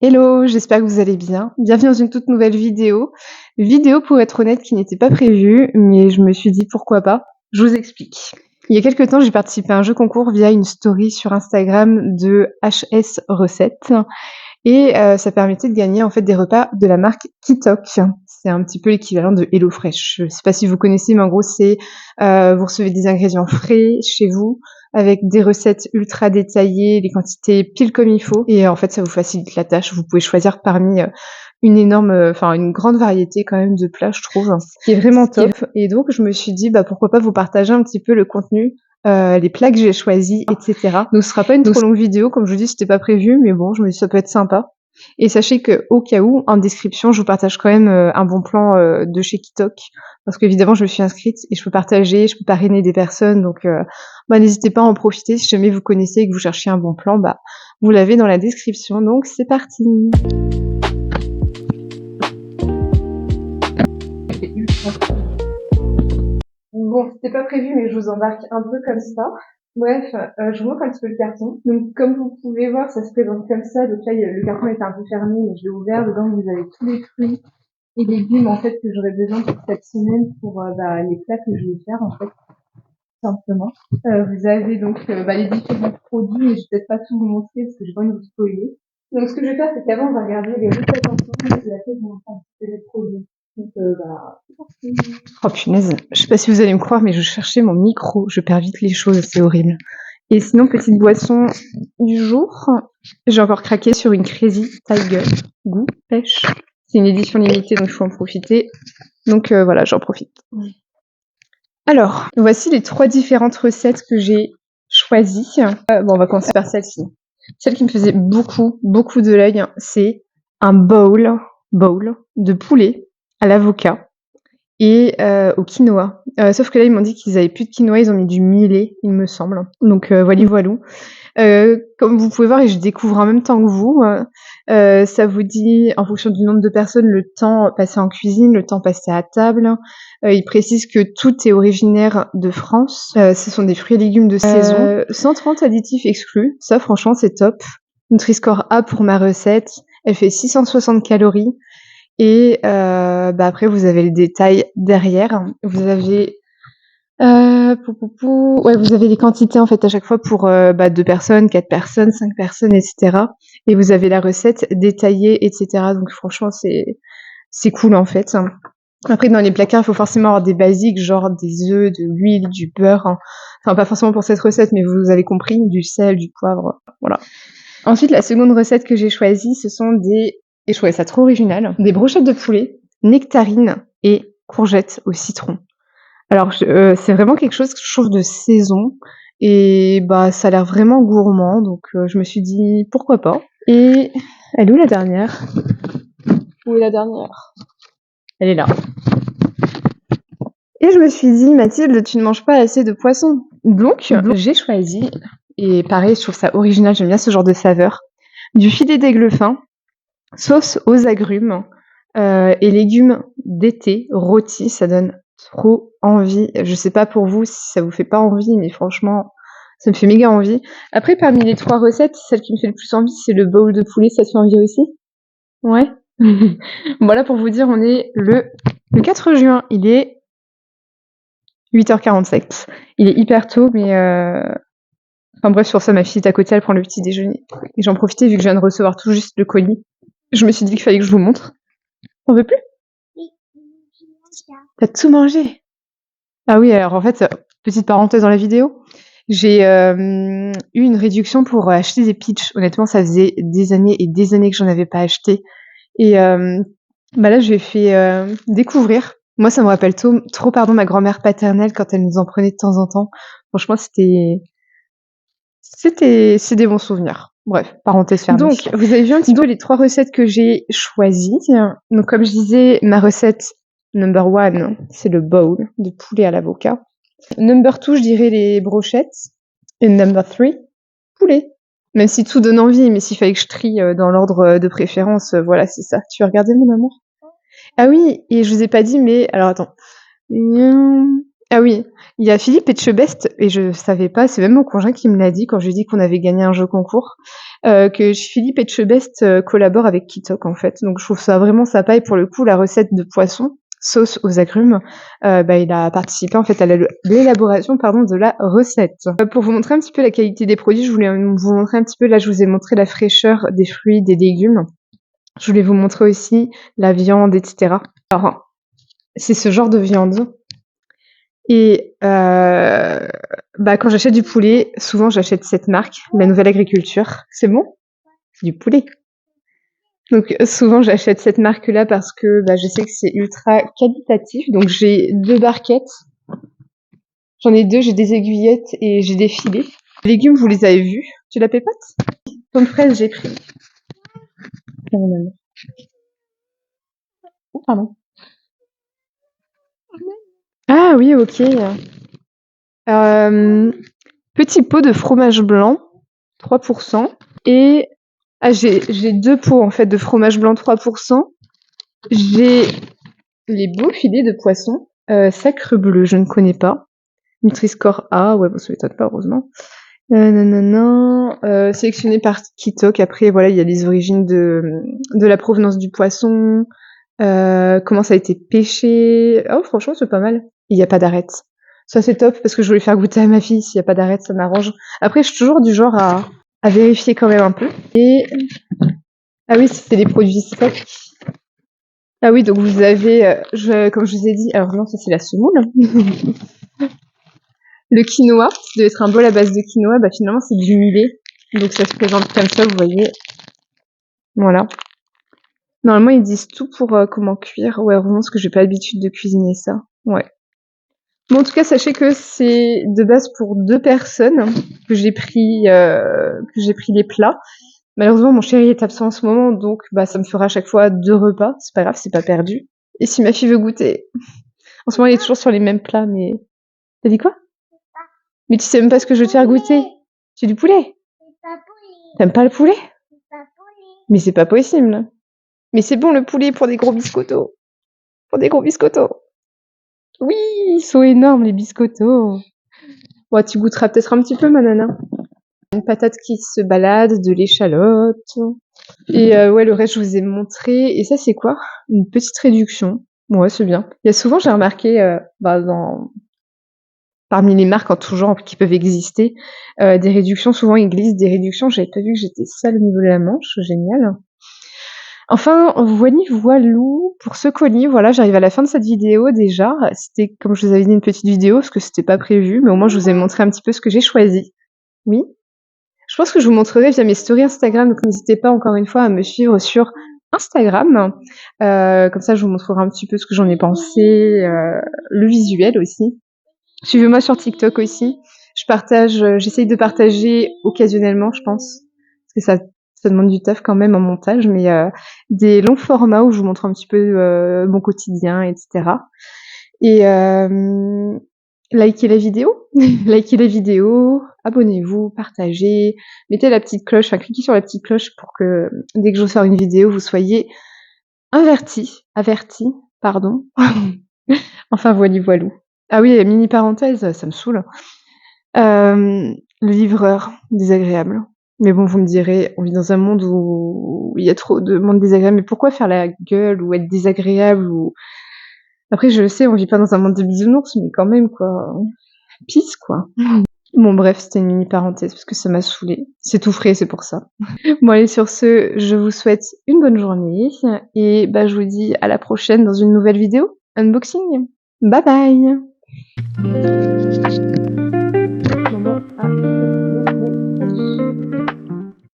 Hello, j'espère que vous allez bien. Bienvenue dans une toute nouvelle vidéo. Vidéo pour être honnête qui n'était pas prévue, mais je me suis dit pourquoi pas. Je vous explique. Il y a quelques temps, j'ai participé à un jeu concours via une story sur Instagram de HS Recettes et ça permettait de gagner en fait des repas de la marque Kitok. C'est un petit peu l'équivalent de HelloFresh. Je sais pas si vous connaissez, mais en gros c'est vous recevez des ingrédients frais chez vous, avec des recettes ultra détaillées, les quantités pile comme il faut. Et en fait, ça vous facilite la tâche. Vous pouvez choisir parmi une grande variété quand même de plats, je trouve, ce qui est vraiment top. Et donc, je me suis dit, pourquoi pas vous partager un petit peu le contenu, les plats que j'ai choisis, etc. Donc, ce sera pas une trop longue vidéo, comme je vous dis, c'était pas prévu, mais bon, je me dis ça peut être sympa. Et sachez que au cas où, en description, je vous partage quand même un bon plan de chez Kitok, parce qu'évidemment, je me suis inscrite et je peux partager, je peux parrainer des personnes, donc n'hésitez pas à en profiter. Si jamais vous connaissez et que vous cherchez un bon plan, vous l'avez dans la description. Donc c'est parti. Bon, c'était pas prévu, mais je vous embarque un peu comme ça. Bref, je vous montre un petit peu le carton. Donc, comme vous pouvez voir, ça se présente comme ça. Donc là, le carton est un peu fermé, mais je l'ai ouvert. Dedans, vous avez tous les fruits et légumes, en fait, que j'aurais besoin pour cette semaine pour les plats que je vais faire, en fait, simplement. Vous avez donc les différents produits, mais je vais peut-être pas tout vous montrer parce que j'ai pas envie de vous spoiler. Donc, ce que je vais faire, c'est qu'avant, on va regarder les recettes ensemble et après, je vais vous montrer un petit peu les produits. Donc, c'est parti. Oh punaise, je sais pas si vous allez me croire, mais je cherchais mon micro, je perds vite les choses, c'est horrible. Et sinon, petite boisson du jour, j'ai encore craqué sur une Crazy Tiger goût pêche. C'est une édition limitée, donc il faut en profiter. Donc voilà, j'en profite. Alors, voici les 3 différentes recettes que j'ai choisies. On va commencer par celle-ci. Celle qui me faisait beaucoup de l'œil, c'est un bowl de poulet à l'avocat et au quinoa. Sauf que là, ils m'ont dit qu'ils avaient plus de quinoa, ils ont mis du millet, il me semble. Donc voilou. Comme vous pouvez voir, et je découvre en même temps que vous, ça vous dit, en fonction du nombre de personnes, le temps passé en cuisine, le temps passé à table. Il précise que tout est originaire de France. Ce sont des fruits et légumes de saison. 130 additifs exclus. Ça, franchement, c'est top. Nutri-Score A pour ma recette. Elle fait 660 calories. Et après, vous avez le détail derrière. Vous avez vous avez les quantités en fait à chaque fois pour 2 personnes, 4 personnes, 5 personnes, etc. Et vous avez la recette détaillée, etc. Donc franchement, c'est cool en fait. Après, dans les placards, il faut forcément avoir des basiques, genre des œufs, de l'huile, du beurre. Enfin, pas forcément pour cette recette, mais vous avez compris, du sel, du poivre, voilà. Ensuite, la seconde recette que j'ai choisie, ce sont et je trouvais ça trop original, des brochettes de poulet, nectarines et courgettes au citron. Alors, c'est vraiment quelque chose que je trouve de saison et ça a l'air vraiment gourmand, donc je me suis dit pourquoi pas. Et elle est où la dernière? Où est la dernière? Elle est là. Et je me suis dit, Mathilde, tu ne manges pas assez de poisson. Donc, j'ai choisi, et pareil, je trouve ça original, j'aime bien ce genre de saveur, du filet d'aigle fin, sauce aux agrumes et légumes d'été rôtis. Ça donne trop envie. Je sais pas pour vous si ça vous fait pas envie, mais franchement, ça me fait méga envie. Après, parmi les 3 recettes, celle qui me fait le plus envie, c'est le bowl de poulet. Ça te fait envie aussi? Ouais. Voilà, pour vous dire, on est le 4 juin. Il est 8h47. Il est hyper tôt, mais enfin bref, sur ça, ma fille est à côté, elle prend le petit déjeuner. Et j'en profitais, vu que je viens de recevoir tout juste le colis. Je me suis dit qu'il fallait que je vous montre. On veut plus? Oui. T'as tout mangé? Ah oui, alors en fait, petite parenthèse dans la vidéo, j'ai eu une réduction pour acheter des pitchs. Honnêtement, ça faisait des années et des années que j'en avais pas acheté. Et là, je lui ai fait découvrir. Moi, ça me rappelle trop ma grand-mère paternelle quand elle nous en prenait de temps en temps. Franchement, c'est des bons souvenirs. Bref, parenthèse fermée. Donc, vous avez vu un petit peu les 3 recettes que j'ai choisies. Donc, comme je disais, ma recette number 1, c'est le bowl de poulet à l'avocat. Number 2, je dirais les brochettes. Et number 3, poulet. Même si tout donne envie, mais s'il fallait que je trie dans l'ordre de préférence, voilà, c'est ça. Tu veux regarder, mon amour? Ah oui, et je vous ai pas dit, mais alors attends. Ah oui, il y a Philippe Etchebest et je savais pas, c'est même mon conjoint qui me l'a dit quand je lui ai dit qu'on avait gagné un jeu concours, que Philippe Etchebest, collabore avec Kitok, en fait. Donc je trouve ça vraiment sympa et pour le coup, la recette de poisson, sauce aux agrumes, bah, il a participé, en fait, à l'élaboration, pardon, de la recette. Pour vous montrer un petit peu la qualité des produits, je voulais, vous montrer un petit peu là, je vous ai montré la fraîcheur des fruits, des légumes. Je voulais vous montrer aussi la viande et cetera. Alors, c'est ce genre de viande et bah, quand j'achète du poulet, souvent j'achète cette marque, La Nouvelle Agriculture. C'est bon? C'est du poulet. Donc souvent j'achète cette marque-là parce que bah, je sais que c'est ultra qualitatif. Donc j'ai 2 barquettes. J'en ai 2, j'ai des aiguillettes et j'ai des filets. Les légumes, vous les avez vus? Tu la pépote? Pomme fraise, j'ai pris. Oh, pardon. Ah oui, ok. Petit pot de fromage blanc, 3%. Et ah, j'ai 2 pots en fait de fromage blanc 3%. J'ai les beaux filets de poisson, sacre bleu, je ne connais pas. Nutri-Score A, ouais, bon, ça m'étonne pas, heureusement. Nanana, sélectionné par Kitok. Après, voilà, il y a les origines de la provenance du poisson, comment ça a été pêché. Oh, franchement, c'est pas mal. Il n'y a pas d'arête. Ça, c'est top parce que je voulais faire goûter à ma fille. S'il n'y a pas d'arête, ça m'arrange. Après, je suis toujours du genre à vérifier quand même un peu. Et ah oui, c'était des produits stock. Ah oui, donc vous avez, comme je vous ai dit, alors non, ça c'est la semoule. Le quinoa, ça doit être un bol à base de quinoa, bah finalement c'est du millet. Donc ça se présente comme ça, vous voyez. Voilà. Normalement, ils disent tout pour comment cuire. Ouais, heureusement, parce que j'ai pas l'habitude de cuisiner ça. Ouais. Bon, en tout cas, sachez que c'est de base pour 2 personnes que j'ai pris les plats. Malheureusement, mon chéri est absent en ce moment, donc bah ça me fera à chaque fois 2 repas. C'est pas grave, c'est pas perdu. Et si ma fille veut goûter, en ce moment, elle est toujours sur les mêmes plats, mais t'as dit quoi? Mais tu sais même pas ce que je veux te faire goûter. C'est du poulet. T'aimes pas le poulet? Mais c'est pas possible. Mais c'est bon le poulet pour des gros biscottos. Pour des gros biscottos. Oui, ils sont énormes les biscottos. Bon, tu goûteras peut-être un petit peu, ma nana. Une patate qui se balade, de l'échalote. Et ouais, le reste, je vous ai montré. Et ça, c'est quoi? Une petite réduction. Ouais, c'est bien. Il y a souvent, j'ai remarqué, bah, parmi les marques en tout genre qui peuvent exister, des réductions. Souvent, ils glissent des réductions. J'avais pas vu que j'étais sale au niveau de la manche. Génial. Enfin, voilou pour ce colis. Voilà, j'arrive à la fin de cette vidéo déjà. C'était, comme je vous avais dit, une petite vidéo parce que c'était pas prévu, mais au moins je vous ai montré un petit peu ce que j'ai choisi. Oui. Je pense que je vous montrerai via mes stories Instagram, donc n'hésitez pas encore une fois à me suivre sur Instagram. Comme ça, je vous montrerai un petit peu ce que j'en ai pensé, le visuel aussi. Suivez-moi sur TikTok aussi. J'essaye de partager occasionnellement, je pense, parce que ça demande du taf quand même en montage, mais des longs formats où je vous montre un petit peu mon quotidien, etc. Et likez la vidéo, likez la vidéo, abonnez-vous, partagez, mettez la petite cloche, enfin cliquez sur la petite cloche pour que dès que je sors une vidéo, vous soyez avertis, pardon. Enfin voilou. Ah oui, mini parenthèse, ça me saoule. Le livreur, désagréable. Mais bon, vous me direz, on vit dans un monde où il y a trop de monde désagréable, mais pourquoi faire la gueule ou être désagréable ou... Après, je le sais, on vit pas dans un monde de bisounours, mais quand même, quoi. Peace, quoi. Bon, bref, c'était une mini parenthèse parce que ça m'a saoulée. C'est tout frais, c'est pour ça. Bon, allez, sur ce, je vous souhaite une bonne journée et bah, je vous dis à la prochaine dans une nouvelle vidéo. Unboxing. Bye bye! Maman, ah.